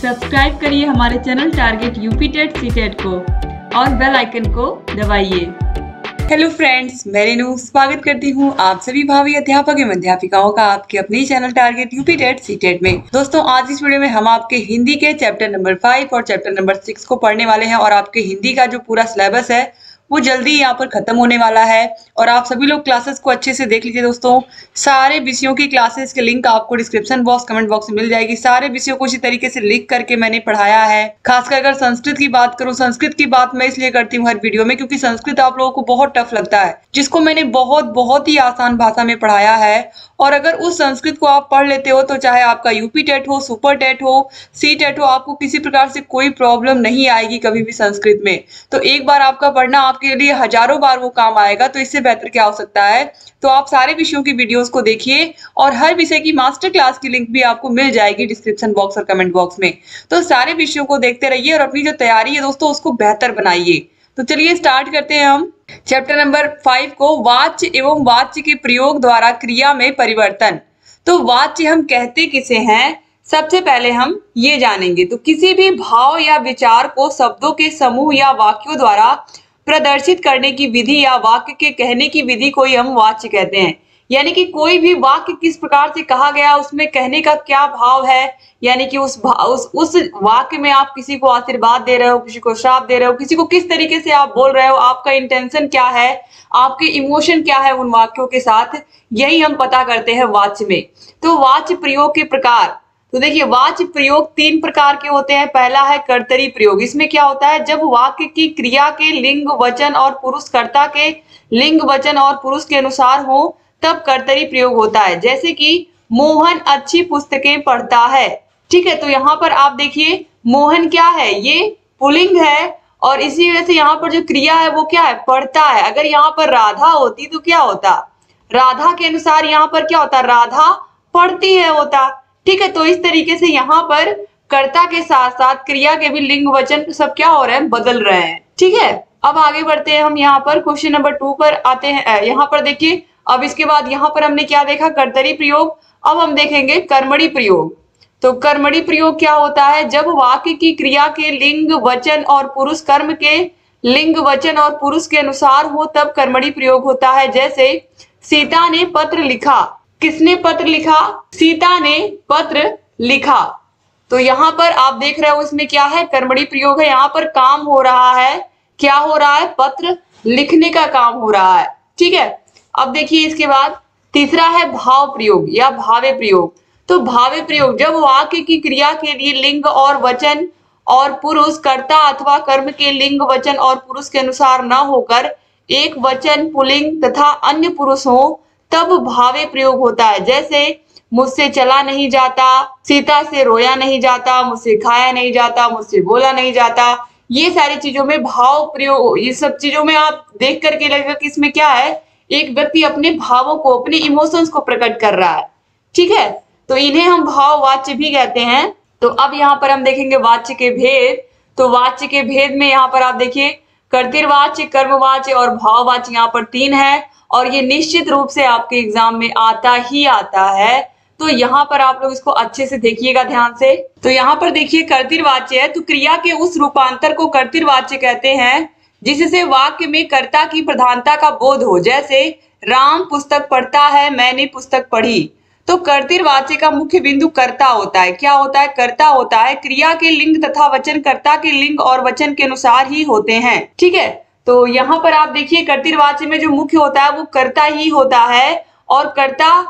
Subscribe करिए हमारे channel target UP TET CTET को और बेल आइकन को दबाइए। हेलो फ्रेंड्स, मैं रेनू स्वागत करती हूँ आप सभी भावी अध्यापक एवं अध्यापिकाओं का आपके अपने channel target UP TET CTET में। दोस्तों, आज इस वीडियो में हम आपके हिंदी के चैप्टर नंबर 5 और चैप्टर नंबर 6 को पढ़ने वाले हैं और आपके हिंदी का जो पूरा सिलेबस है वो जल्दी यहाँ पर खत्म होने वाला है और आप सभी लोग क्लासेस को अच्छे से देख लीजिए। दोस्तों, सारे विषयों की क्लासेस के लिंक आपको डिस्क्रिप्शन बॉक्स, कमेंट बॉक्स में मिल जाएगी। सारे विषयों को इसी तरीके से लिख करके मैंने पढ़ाया है। खासकर अगर संस्कृत की बात करूं, संस्कृत की बात मैं इसलिए करती हूँ हर वीडियो में क्योंकि संस्कृत आप लोगों को बहुत टफ लगता है, जिसको मैंने बहुत ही आसान भाषा में पढ़ाया है। और अगर उस संस्कृत को आप पढ़ लेते हो तो चाहे आपका यूपी टेट हो, सुपर टेट हो, सी टेट हो, आपको किसी प्रकार से कोई प्रॉब्लम नहीं आएगी कभी भी संस्कृत में। तो एक बार आपका पढ़ना आपके लिए हजारों बार वो काम आएगा। तो इससे बेहतर क्या हो सकता है। तो आप सारे विषयों की वीडियोस को देखिए और हर विषय की मास्टर क्लास की लिंक भी आपको मिल जाएगी डिस्क्रिप्शन बॉक्स और कमेंट बॉक्स में। तो सारे विषयों को देखते रहिए और अपनी जो तैयारी है दोस्तों उसको बेहतर बनाइए। तो चलिए स्टार्ट करते हैं हम चैप्टर नंबर 5 को, वाच्य एवं वाच्य के प्रयोग द्वारा क्रिया में परिवर्तन। तो वाच्य हम कहते किसे हैं, सबसे पहले हम ये जानेंगे। तो किसी भी भाव या विचार को शब्दों के समूह या वाक्यों द्वारा प्रदर्शित करने की विधि या वाक्य के कहने की विधि को ही हम वाच्य कहते हैं। यानी कि कोई भी वाक्य किस प्रकार से कहा गया, उसमें कहने का क्या भाव है, यानी कि उस वाक्य में आप किसी को आशीर्वाद दे रहे हो, किसी को श्राप दे रहे हो, किसी को किस तरीके से आप बोल रहे हो, आपका इंटेंशन क्या है, आपके इमोशन क्या है उन वाक्यों के साथ, यही हम पता करते हैं वाच्य में। तो वाच्य प्रयोग के प्रकार, तो देखिए वाच्य प्रयोग 3 प्रकार के होते हैं। पहला है कर्तरी प्रयोग। इसमें क्या होता है, जब वाक्य की क्रिया के लिंग वचन और पुरुष कर्ता के लिंग वचन और पुरुष के अनुसार हो तब कर्तरी प्रयोग होता है। जैसे कि मोहन अच्छी पुस्तकें पढ़ता है। ठीक है, तो यहाँ पर आप देखिए मोहन क्या है, ये पुल्लिंग है और इसी वजह से यहाँ पर जो क्रिया है वो क्या है, पढ़ता है। अगर यहाँ पर राधा होती तो क्या होता, राधा के अनुसार यहाँ पर क्या होता, राधा पढ़ती है होता। ठीक है, तो इस तरीके से यहाँ पर कर्ता के साथ साथ क्रिया के भी लिंग वचन सब क्या हो रहे हैं, बदल रहे हैं। ठीक है, अब आगे बढ़ते हैं हम यहाँ पर क्वेश्चन नंबर 2 पर आते हैं। यहाँ पर देखिए, अब इसके बाद यहाँ पर हमने क्या देखा, कर्तरी प्रयोग। अब हम देखेंगे कर्मणी प्रयोग। तो कर्मणी प्रयोग क्या होता है, जब वाक्य की क्रिया के लिंग वचन और पुरुष कर्म के लिंग वचन और पुरुष के अनुसार हो तब कर्मणी प्रयोग होता है। जैसे सीता ने पत्र लिखा। किसने पत्र लिखा, सीता ने पत्र लिखा। तो यहाँ पर आप देख रहे हो इसमें क्या है, कर्मणी प्रयोग है। यहाँ पर काम हो रहा है, क्या हो रहा है, पत्र लिखने का काम हो रहा है। ठीक है, अब देखिए इसके बाद तीसरा है भाव प्रयोग या भावे प्रयोग। तो भावे प्रयोग, जब वाक्य की क्रिया के लिए लिंग और वचन और पुरुष कर्ता अथवा कर्म के लिंग वचन और पुरुष के अनुसार न होकर एक वचन पुल्लिंग तथा अन्य पुरुष हो तब भावे प्रयोग होता है। जैसे मुझसे चला नहीं जाता, सीता से रोया नहीं जाता, मुझसे खाया नहीं जाता, मुझसे बोला नहीं जाता। ये सारी चीजों में भाव प्रयोग, ये सब चीजों में आप देख करके लगेगा कि इसमें क्या है, एक व्यक्ति अपने भावों को, अपने इमोशंस को प्रकट कर रहा है। ठीक है, तो इन्हें हम भाव वाच्य भी कहते हैं। तो अब यहाँ पर हम देखेंगे वाच्य के भेद। तो वाच्य के भेद में यहाँ पर आप देखिए कर्तृवाच्य, कर्मवाच्य और भाववाच्य यहाँ पर 3 है और ये निश्चित रूप से आपके एग्जाम में आता ही आता है। तो यहाँ पर आप लोग इसको अच्छे से देखिएगा ध्यान से। तो यहाँ पर देखिए कर्तृवाच्य है, तो क्रिया के उस रूपांतर को कर्तृवाच्य कहते हैं जिससे वाक्य में कर्ता की प्रधानता का बोध हो। जैसे राम पुस्तक पढ़ता है, मैंने पुस्तक पढ़ी। तो कर्तृवाच्य का मुख्य बिंदु कर्ता होता है। क्या होता है, कर्ता होता है। क्रिया के लिंग तथा वचन कर्ता के लिंग और वचन के अनुसार ही होते हैं। ठीक है, तो यहाँ पर आप देखिए कर्तृवाच्य में जो मुख्य होता है वो कर्ता ही होता है और कर्ता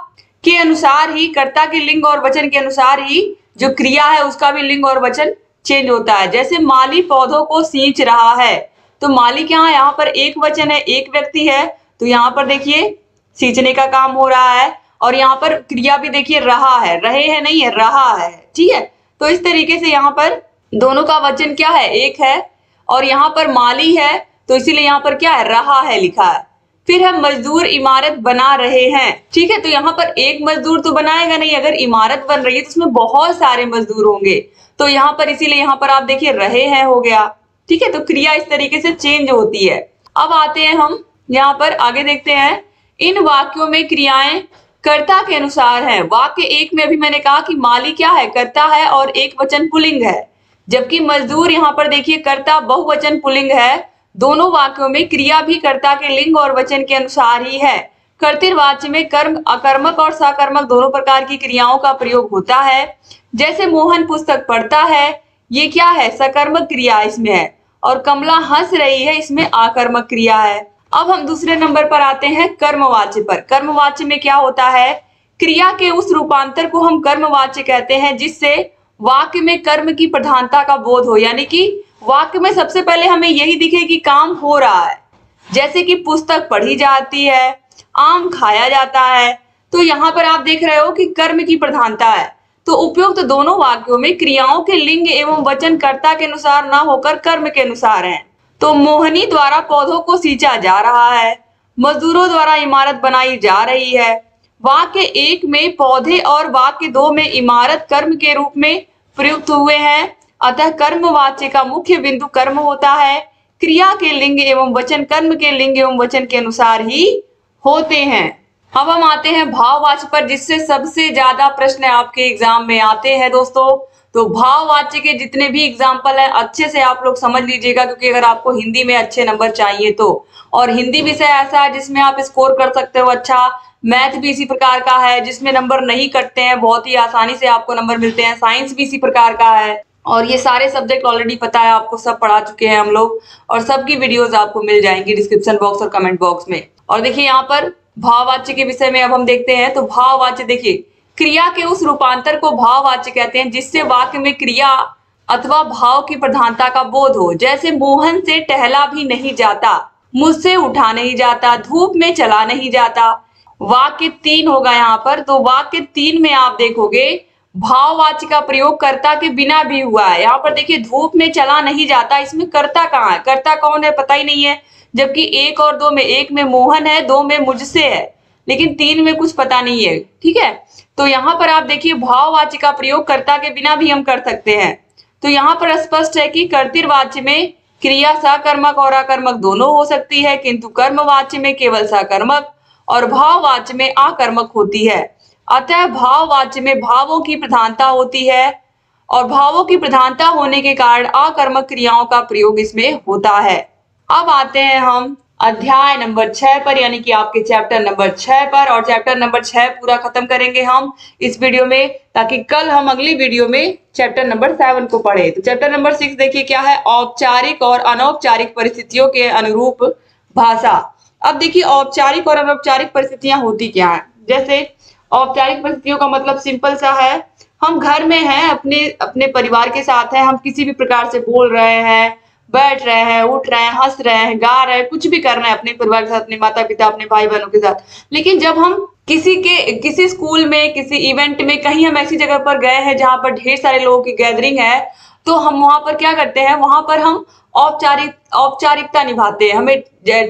के अनुसार ही, कर्ता के लिंग और वचन के अनुसार ही जो क्रिया है उसका भी लिंग और वचन चेंज होता है। जैसे माली पौधों को सींच रहा है, तो मालिक यहाँ पर एक वचन है, एक व्यक्ति है, तो यहाँ पर देखिए सींचने का काम हो रहा है और यहाँ पर क्रिया भी देखिए रहा है, रहे है नहीं है, रहा है। ठीक है, तो इस तरीके से यहाँ पर दोनों का वचन क्या है, एक है और यहाँ पर माली है तो इसीलिए यहाँ पर क्या है, रहा है लिखा है। फिर हम मजदूर इमारत बना रहे हैं। ठीक है, तो यहाँ पर एक मजदूर तो बनाएगा नहीं, अगर इमारत बन रही है तो उसमें बहुत सारे मजदूर होंगे, तो यहाँ पर इसीलिए यहाँ पर आप देखिए रहे हैं हो गया। ठीक है, तो क्रिया इस तरीके से चेंज होती है। अब आते हैं हम यहाँ पर आगे देखते हैं, इन वाक्यों में क्रियाएं कर्ता के अनुसार है। वाक्य एक में अभी मैंने कहा कि माली क्या है, कर्ता है और एक वचन पुल्लिंग है, जबकि मजदूर यहाँ पर देखिए कर्ता बहुवचन पुल्लिंग है। दोनों वाक्यों में क्रिया भी कर्ता के लिंग और वचन के अनुसार ही है। कर्तृवाच्य में कर्म, अकर्मक और सकर्मक दोनों प्रकार की क्रियाओं का प्रयोग होता है। जैसे मोहन पुस्तक पढ़ता है, ये क्या है, सकर्मक क्रिया इसमें है, और कमला हंस रही है, इसमें आकर्मक क्रिया है। अब हम दूसरे नंबर पर आते हैं कर्मवाच्य पर। कर्मवाच्य में क्या होता है, क्रिया के उस रूपांतर को हम कर्मवाच्य कहते हैं जिससे वाक्य में कर्म की प्रधानता का बोध हो, यानी कि वाक्य में सबसे पहले हमें यही दिखे कि काम हो रहा है। जैसे कि पुस्तक पढ़ी जाती है, आम खाया जाता है, तो यहाँ पर आप देख रहे हो कि कर्म की प्रधानता है। तो उपयुक्त तो दोनों वाक्यों में क्रियाओं के लिंग एवं वचन कर्ता के अनुसार न होकर कर्म के अनुसार हैं। तो मोहनी द्वारा पौधों को सींचा जा रहा है, मजदूरों द्वारा इमारत बनाई जा रही है। वाक्य एक में पौधे और वाक्य दो में इमारत कर्म के रूप में प्रयुक्त हुए हैं, अतः कर्मवाच्य का मुख्य बिंदु कर्म होता है। क्रिया के लिंग एवं वचन कर्म के लिंग एवं वचन के अनुसार ही होते हैं। अब हम आते हैं भाववाच्य पर, जिससे सबसे ज्यादा प्रश्न आपके एग्जाम में आते हैं दोस्तों। तो भाववाच्य के जितने भी एग्जाम्पल हैं अच्छे से आप लोग समझ लीजिएगा, क्योंकि अगर आपको हिंदी में अच्छे नंबर चाहिए तो, और हिंदी विषय ऐसा है जिसमें आप स्कोर कर सकते हो अच्छा। मैथ भी इसी प्रकार का है जिसमें नंबर नहीं कटते हैं, बहुत ही आसानी से आपको नंबर मिलते हैं। साइंस भी इसी प्रकार का है, और ये सारे सब्जेक्ट ऑलरेडी पता है आपको, सब पढ़ा चुके हैं हम लोग, और सबकी वीडियोस आपको मिल जाएंगी डिस्क्रिप्शन बॉक्स और कमेंट बॉक्स में। और देखिए यहाँ पर भाववाच्य के विषय में अब हम देखते हैं। तो भाववाच्य देखिए, क्रिया के उस रूपांतर को भाववाच्य कहते हैं जिससे वाक्य में क्रिया अथवा भाव की प्रधानता का बोध हो। जैसे मोहन से टहला भी नहीं जाता, मुझसे उठा नहीं जाता, धूप में चला नहीं जाता। वाक्य 3 होगा यहाँ पर। तो वाक्य 3 में आप देखोगे भाववाच्य का प्रयोग कर्ता के बिना भी हुआ है। यहाँ पर देखिए धूप में चला नहीं जाता, इसमें कर्ता कहाँ है, कर्ता कौन है पता ही नहीं है। जबकि 1 और 2 में, 1 में मोहन है, 2 में मुझसे है, लेकिन 3 में कुछ पता नहीं है। ठीक है, तो यहाँ पर आप देखिए भाववाच्य का प्रयोग कर्ता के बिना भी हम कर सकते हैं। तो यहाँ पर स्पष्ट है कि कर्तृवाच्य में क्रिया सकर्मक और अकर्मक दोनों हो सकती है, किंतु कर्मवाच्य में केवल सकर्मक और भाववाच्य में अकर्मक होती है। अतः भाववाच्य में भावों की प्रधानता होती है, और भावों की प्रधानता होने के कारण अकर्मक क्रियाओं का प्रयोग इसमें होता है। अब आते हैं हम अध्याय नंबर 6 पर, यानी कि आपके चैप्टर नंबर 6 पर, और चैप्टर नंबर 6 पूरा खत्म करेंगे हम इस वीडियो में, ताकि कल हम अगली वीडियो में चैप्टर नंबर 7 को पढ़े। तो चैप्टर नंबर 6 देखिए क्या है, औपचारिक और अनौपचारिक परिस्थितियों के अनुरूप भाषा। अब देखिए औपचारिक और अनौपचारिक परिस्थितियां होती क्या है। जैसे औपचारिक परिस्थितियों का मतलब सिंपल सा है, हम घर में हैं, अपने परिवार के साथ हैं, हम किसी भी प्रकार से बोल रहे हैं, बैठ रहे हैं, उठ रहे हैं, हंस रहे हैं, गा रहे हैं, कुछ भी कर रहे हैं अपने परिवार के साथ, अपने माता पिता, अपने भाई बहनों के साथ। लेकिन जब हम किसी स्कूल में, किसी इवेंट में, कहीं हम ऐसी जगह पर गए हैं जहां पर ढेर सारे लोगों की गैदरिंग है, तो हम वहां पर क्या करते हैं, वहां पर हम औपचारिकता निभाते हैं। हमें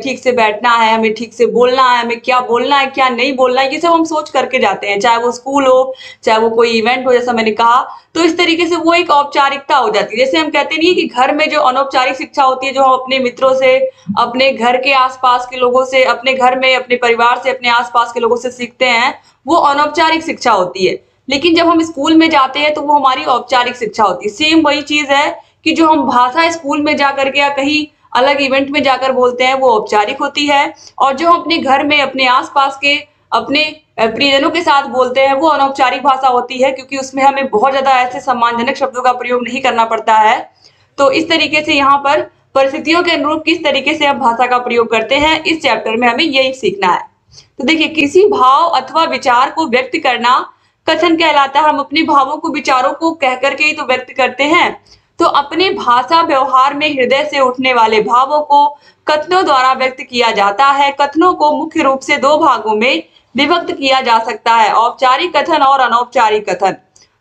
ठीक से बैठना है, हमें ठीक से बोलना है, हमें क्या बोलना है क्या नहीं बोलना है, ये सब हम सोच करके जाते हैं, चाहे वो स्कूल हो, चाहे वो कोई इवेंट हो, जैसा मैंने कहा। तो इस तरीके से वो एक औपचारिकता हो जाती है। जैसे हम कहते नहीं कि घर में जो अनौपचारिक शिक्षा होती है, जो हम अपने मित्रों से, अपने घर के आसपास के लोगों से, अपने घर में अपने परिवार से, अपने आसपास के लोगों से सीखते हैं, वो अनौपचारिक शिक्षा होती है। लेकिन जब हम स्कूल में जाते हैं तो वो हमारी औपचारिक शिक्षा होती है। सेम वही चीज है कि जो हम भाषा स्कूल में जाकर के या कहीं अलग इवेंट में जाकर बोलते हैं वो औपचारिक होती है, और जो हम अपने घर में, अपने आसपास के, अपने प्रियजनों के साथ बोलते हैं वो अनौपचारिक भाषा होती है, क्योंकि उसमें हमें बहुत ज्यादा ऐसे सम्मानजनक शब्दों का प्रयोग नहीं करना पड़ता है। तो इस तरीके से यहाँ पर परिस्थितियों के अनुरूप किस तरीके से हम भाषा का प्रयोग करते हैं, इस चैप्टर में हमें यही सीखना है। तो देखिए, किसी भाव अथवा विचार को व्यक्त करना कथन कहलाता है। हम अपने भावों को, विचारों को कह करके ही तो व्यक्त करते हैं। तो अपने भाषा व्यवहार में हृदय से उठने वाले भावों को कथनों द्वारा व्यक्त किया जाता है। कथनों को मुख्य रूप से 2 भागों में विभक्त किया जा सकता है, औपचारिक कथन और अनौपचारिक कथन।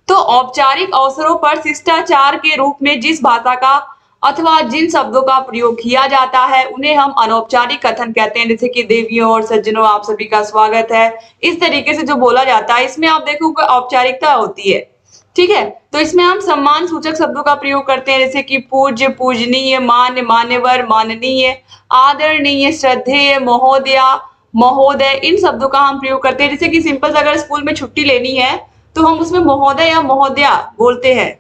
तो औपचारिक अवसरों पर शिष्टाचार के रूप में जिस भाषा का अथवा जिन शब्दों का प्रयोग किया जाता है उन्हें हम अनौपचारिक कथन कहते हैं। जैसे कि देवियों और सज्जनों, आप सभी का स्वागत है, इस तरीके से जो बोला जाता है, इसमें आप देखोगे औपचारिकता होती है। ठीक है, तो इसमें हम सम्मान सूचक शब्दों का प्रयोग करते हैं, जैसे कि पूज्य, पूजनीय, मान्य, मान्यवर, माननीय, आदरणीय, श्रद्धेय, महोदया, महोदय, इन शब्दों का हम प्रयोग करते हैं। जैसे कि सिंपल अगर स्कूल में छुट्टी लेनी है तो हम उसमें महोदय या महोदया बोलते हैं,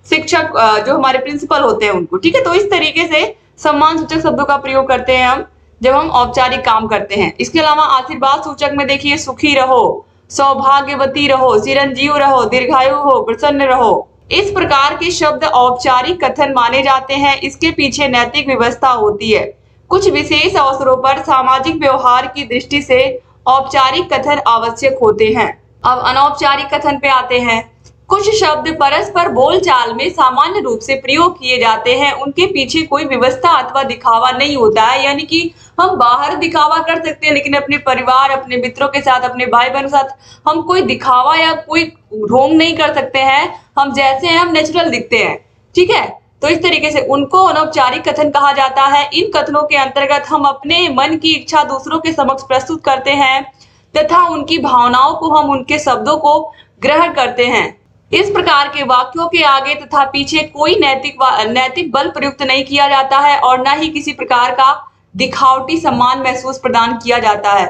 शिक्षक जो हमारे प्रिंसिपल होते हैं उनको, ठीक है। तो इस तरीके से सम्मान सूचक शब्दों का प्रयोग करते हैं हम जब हम औपचारिक काम करते हैं। इसके अलावा आशीर्वाद सूचक में देखिए सुखी रहो, सौभाग्यवती रहो, चिरंजीव रहो, दीर्घायु हो, प्रसन्न रहो, इस प्रकार के शब्द औपचारिक कथन माने जाते हैं। इसके पीछे नैतिक व्यवस्था होती है। कुछ विशेष अवसरों पर सामाजिक व्यवहार की दृष्टि से औपचारिक कथन आवश्यक होते हैं। अब अनौपचारिक कथन पे आते हैं। कुछ शब्द परस्पर बोलचाल में सामान्य रूप से प्रयोग किए जाते हैं, उनके पीछे कोई व्यवस्था अथवा दिखावा नहीं होता है। यानी कि हम बाहर दिखावा कर सकते हैं, लेकिन अपने परिवार, अपने मित्रों के साथ, अपने भाई बहनों के साथ हम कोई दिखावा या कोई ढोंग नहीं कर सकते हैं। हम जैसे हैं हम नेचुरल दिखते हैं, ठीक है। तो इस तरीके से उनको अनौपचारिक कथन कहा जाता है। इन कथनों के अंतर्गत हम अपने मन की इच्छा दूसरों के समक्ष प्रस्तुत करते हैं तथा उनकी भावनाओं को हम उनके शब्दों को ग्रहण करते हैं। इस प्रकार के वाक्यों के आगे तथा पीछे कोई नैतिक बल प्रयुक्त नहीं किया जाता है और न ही किसी प्रकार का दिखावटी सम्मान महसूस प्रदान किया जाता है।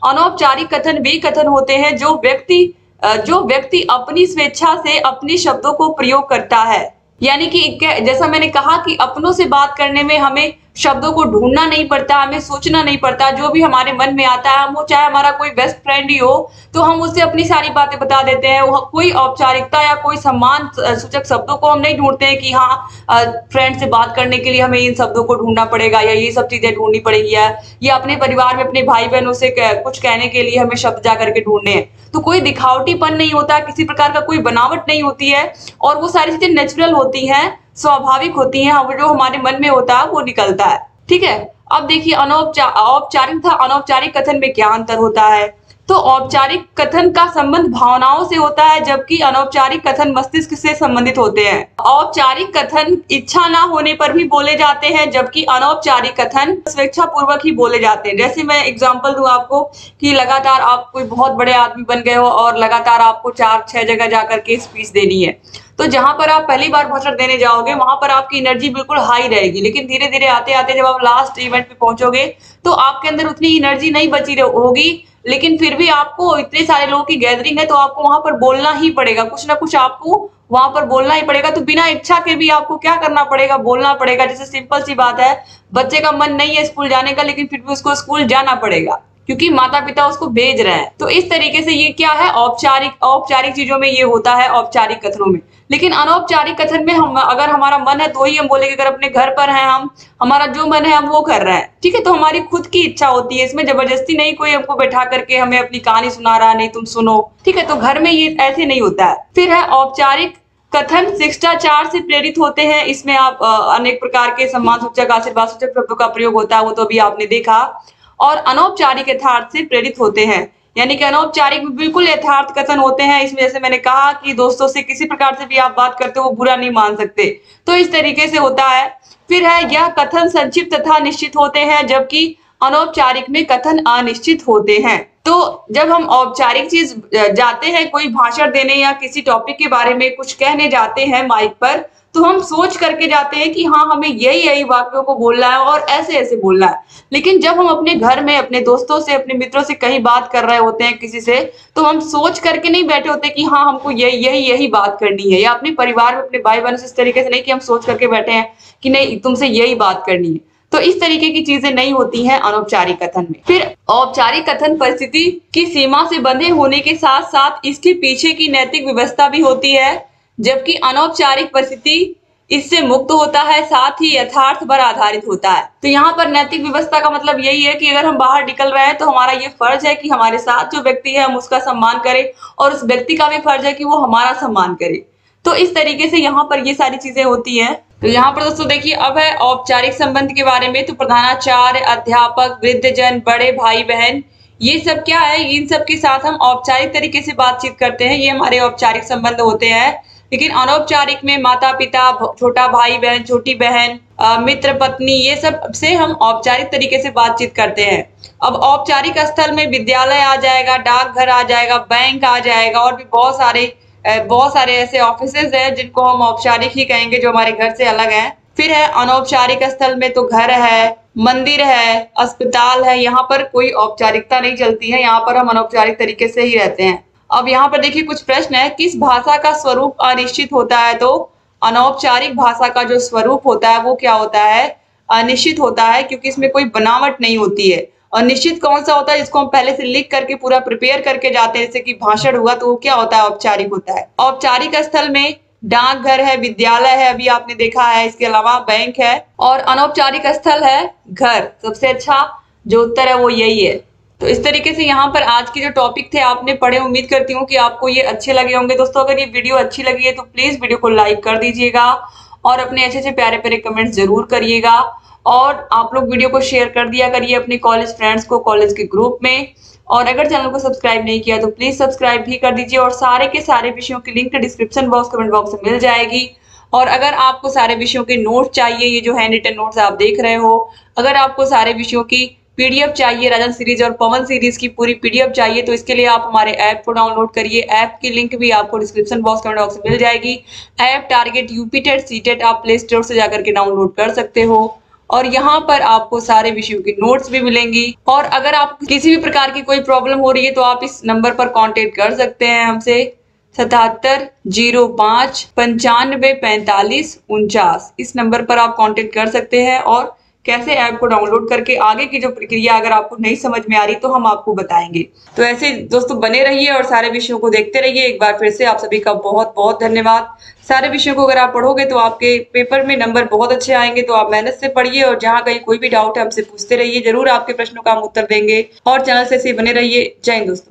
अनौपचारिक कथन वे कथन होते हैं जो व्यक्ति अपनी स्वेच्छा से अपने शब्दों को प्रयोग करता है। यानी कि जैसा मैंने कहा कि अपनों से बात करने में हमें शब्दों को ढूंढना नहीं पड़ता, हमें सोचना नहीं पड़ता, जो भी हमारे मन में आता है, हम वो चाहे हमारा कोई बेस्ट फ्रेंड ही हो तो हम उससे अपनी सारी बातें बता देते हैं। कोई औपचारिकता या कोई सम्मान सूचक शब्दों को हम नहीं ढूंढते हैं कि हाँ फ्रेंड से बात करने के लिए हमें इन शब्दों को ढूंढना पड़ेगा या ये सब चीजें ढूंढनी पड़ेगी, या अपने परिवार में अपने भाई बहनों से कुछ कहने के लिए हमें शब्द जा करके ढूंढने हैं। तो कोई दिखावटीपन नहीं होता, किसी प्रकार का कोई बनावट नहीं होती है और वो सारी चीजें नेचुरल होती हैं, स्वाभाविक होती हैं। जो हमारे मन में होता है वो निकलता है, ठीक है। अब देखिए औपचारिक तथा अनौपचारिक कथन में क्या अंतर होता है। तो औपचारिक कथन का संबंध भावनाओं से होता है, जबकि अनौपचारिक कथन मस्तिष्क से संबंधित होते हैं। औपचारिक कथन इच्छा ना होने पर भी बोले जाते हैं, जबकि अनौपचारिक कथन स्वेच्छा पूर्वक ही बोले जाते हैं। जैसे मैं एग्जांपल दूं आपको कि लगातार आप कोई बहुत बड़े आदमी बन गए हो और लगातार आपको 4-6 जगह जाकर के स्पीच देनी है, तो जहां पर आप पहली बार भाषण देने जाओगे वहां पर आपकी एनर्जी बिल्कुल हाई रहेगी, लेकिन धीरे धीरे आते आते जब आप लास्ट इवेंट पे पहुंचोगे तो आपके अंदर उतनी एनर्जी नहीं बची होगी, लेकिन फिर भी आपको इतने सारे लोगों की गैदरिंग है तो आपको वहां पर बोलना ही पड़ेगा, कुछ ना कुछ आपको वहां पर बोलना ही पड़ेगा। तो बिना इच्छा के भी आपको क्या करना पड़ेगा, बोलना पड़ेगा। जैसे सिंपल सी बात है, बच्चे का मन नहीं है स्कूल जाने का, लेकिन फिर भी उसको स्कूल जाना पड़ेगा क्योंकि माता पिता उसको भेज रहे हैं। तो इस तरीके से ये क्या है, औपचारिक चीजों में ये होता है, औपचारिक कथनों में। लेकिन अनौपचारिक कथन में हम अगर हमारा मन है तो ही हम बोलेंगे। अगर अपने घर पर हैं हम, हमारा जो मन है हम वो कर रहे हैं, ठीक है, तो हमारी खुद की इच्छा होती है, इसमें जबरदस्ती नहीं कोई हमको बैठा करके हमें अपनी कहानी सुना रहा है, नहीं तुम सुनो, ठीक है। तो घर में ये ऐसे नहीं होता है। फिर है औपचारिक कथन शिष्टाचार से प्रेरित होते हैं। इसमें आप अनेक प्रकार के सम्मान सूचक, आशीर्वाद सूचक शब्दों का प्रयोग होता है, वो तो अभी आपने देखा। और अनौपचारिक यथार्थ से प्रेरित होते हैं, यानी कि अनौपचारिक में बिल्कुल यथार्थ कथन होते हैं। इसमें जैसे मैंने कहा कि दोस्तों से किसी प्रकार से भी आप बात करते हो वो बुरा नहीं मान सकते, तो इस तरीके से होता है। फिर है यह कथन संक्षिप्त तथा निश्चित होते हैं, जबकि अनौपचारिक में कथन अनिश्चित होते हैं। तो जब हम औपचारिक चीज जाते हैं कोई भाषण देने या किसी टॉपिक के बारे में कुछ कहने जाते हैं माइक पर, तो हम सोच करके जाते हैं कि हाँ हमें यही वाक्यों को बोलना है और ऐसे ऐसे बोलना है। लेकिन जब हम अपने घर में अपने दोस्तों से, अपने मित्रों से कहीं बात कर रहे होते हैं किसी से, तो हम सोच करके नहीं बैठे होते कि हाँ हमको यही बात करनी है, या अपने परिवार में अपने भाई बहनों से इस तरीके से नहीं कि हम सोच करके बैठे हैं कि नहीं तुमसे यही बात करनी है। तो इस तरीके की चीजें नहीं होती हैं अनौपचारिक कथन में। फिर औपचारिक कथन परिस्थिति की सीमा से बंधे होने के साथ साथ इसके पीछे की नैतिक व्यवस्था भी होती है, जबकि अनौपचारिक परिस्थिति इससे मुक्त होता है, साथ ही यथार्थ पर आधारित होता है। तो यहाँ पर नैतिक व्यवस्था का मतलब यही है कि अगर हम बाहर निकल रहे हैं तो हमारा ये फर्ज है कि हमारे साथ जो व्यक्ति है हम उसका सम्मान करें, और उस व्यक्ति का भी फर्ज है कि वो हमारा सम्मान करे। तो इस तरीके से यहाँ पर ये सारी चीजें होती हैं। तो यहाँ पर दोस्तों देखिए, अब है औपचारिक संबंध के बारे में। तो प्रधानाचार्य, अध्यापक, वृद्धजन, बड़े भाई बहन, ये सब क्या है, इन सब के साथ हम औपचारिक तरीके से बातचीत करते हैं, ये हमारे औपचारिक संबंध होते हैं। लेकिन अनौपचारिक में माता पिता, छोटा भाई बहन, छोटी बहन, मित्र, पत्नी, ये सब से हम औपचारिक तरीके से बातचीत करते हैं। अब औपचारिक स्थल में विद्यालय आ जाएगा, डाकघर आ जाएगा, बैंक आ जाएगा, और भी बहुत सारे ऐसे ऑफिसेज हैं जिनको हम औपचारिक ही कहेंगे, जो हमारे घर से अलग हैं। फिर है अनौपचारिक स्थल में तो घर है, मंदिर है, अस्पताल है, यहाँ पर कोई औपचारिकता नहीं चलती है, यहाँ पर हम अनौपचारिक तरीके से ही रहते हैं। अब यहाँ पर देखिए कुछ प्रश्न है, किस भाषा का स्वरूप अनिश्चित होता है? तो अनौपचारिक भाषा का जो स्वरूप होता है वो क्या होता है? अनिश्चित होता है, क्योंकि इसमें कोई बनावट नहीं होती है। और निश्चित कौन सा होता है? जिसको हम पहले से लिख करके पूरा प्रिपेयर करके जाते हैं, जैसे कि भाषण हुआ, तो वो क्या होता है? औपचारिक होता है। औपचारिक स्थल में डाकघर है, विद्यालय है, अभी आपने देखा है, इसके अलावा बैंक है, और अनौपचारिक स्थल है घर। सबसे अच्छा जो उत्तर है वो यही है। तो इस तरीके से यहाँ पर आज के जो टॉपिक थे आपने पढ़े। उम्मीद करती हूँ कि आपको ये अच्छे लगे होंगे। दोस्तों अगर ये वीडियो अच्छी लगी है तो प्लीज वीडियो को लाइक कर दीजिएगा और अपने अच्छे से प्यारे प्यारे कमेंट्स जरूर करिएगा। और आप लोग वीडियो को शेयर कर दिया करिए अपने कॉलेज फ्रेंड्स को, कॉलेज के ग्रुप में। और अगर चैनल को सब्सक्राइब नहीं किया तो प्लीज सब्सक्राइब भी कर दीजिए। और सारे के सारे विषयों की link description box, comment box में मिल जाएगी। और अगर आपको सारे विषयों के नोट चाहिए, ये जो हैंड रिटन नोट्स आप देख रहे हो, अगर आपको सारे विषयों की पीडीएफ चाहिए, राजन सीरीज और पवन सीरीज की पूरी पीडीएफ चाहिए, तो इसके लिए आप हमारे ऐप को डाउनलोड करिए। ऐप की लिंक भी आपको डिस्क्रिप्शन बॉक्स, कमेंट बॉक्स में मिल जाएगी। App target UP TET CTET आप प्ले स्टोर से जाकर के डाउनलोड कर सकते हो। और यहाँ पर आपको सारे विषयों की नोट्स भी मिलेंगी। और अगर आप किसी भी प्रकार की कोई प्रॉब्लम हो रही है तो आप इस नंबर पर कांटेक्ट कर सकते हैं हमसे, 7705 95 45 49। इस नंबर पर आप कांटेक्ट कर सकते हैं। और कैसे ऐप को डाउनलोड करके आगे की जो प्रक्रिया अगर आपको नहीं समझ में आ रही तो हम आपको बताएंगे। तो ऐसे दोस्तों बने रहिए और सारे विषयों को देखते रहिए। एक बार फिर से आप सभी का बहुत बहुत धन्यवाद। सारे विषयों को अगर आप पढ़ोगे तो आपके पेपर में नंबर बहुत अच्छे आएंगे। तो आप मेहनत से पढ़िए और जहाँ कहीं कोई भी डाउट है हमसे पूछते रहिए, जरूर आपके प्रश्नों का हम उत्तर देंगे। और चैनल से बने रहिए। जय हिंद दोस्तों।